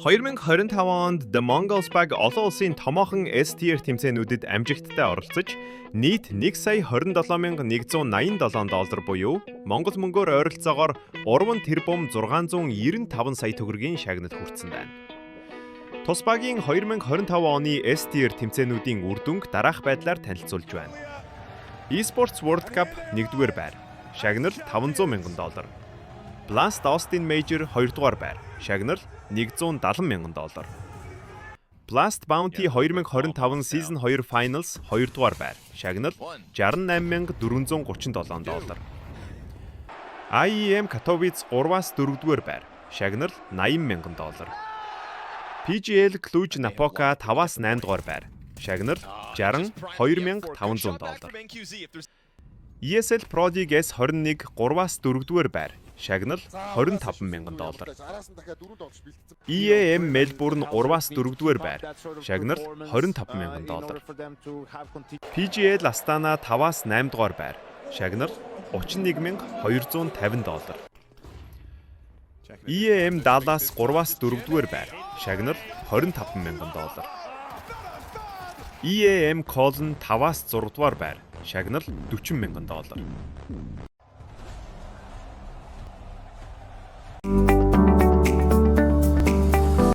2025 онд The Mongols Bag олон улсын томоохон S-tier тэмцээнүүдэд амжигттай оролцож, нийт 1,27,187 доллар буюу Монгол мөнгөөр ойролцоогоор 3 тэрбум 695 сая төгрөгийн шагнад хүрсэн байна. Тус багийн 2025 оны S-tier тэмцээнүүдийн үр дүнг дараах байдлаар танилцуулж байна. eSports World Cup 1-р байр, шагнал $500,000. Blast Austin Major 2-р байр, шагнал $170,000. Blast Bounty 2025 Season 2 Finals 2-р байр, шагнал $68,437. IEM Katowice 3-аас 4-р байр, шагнал $80,000. PGL Cluj Napoca 5-аас 8-р байр, шагнал $62,500. ESL Pro League S21 3-аас 4-р байр, шагнал $25,000. EAM Melbourne 3-аас 4-р байр, шагнал $25,000. PGL Astana 5-аас 8-р байр, шагнал $31,250. EAM Dallas 3-аас 4-р байр, шагнал $25,000. EAM Cologne 5-аас 6-р байр, шагнал $40,000.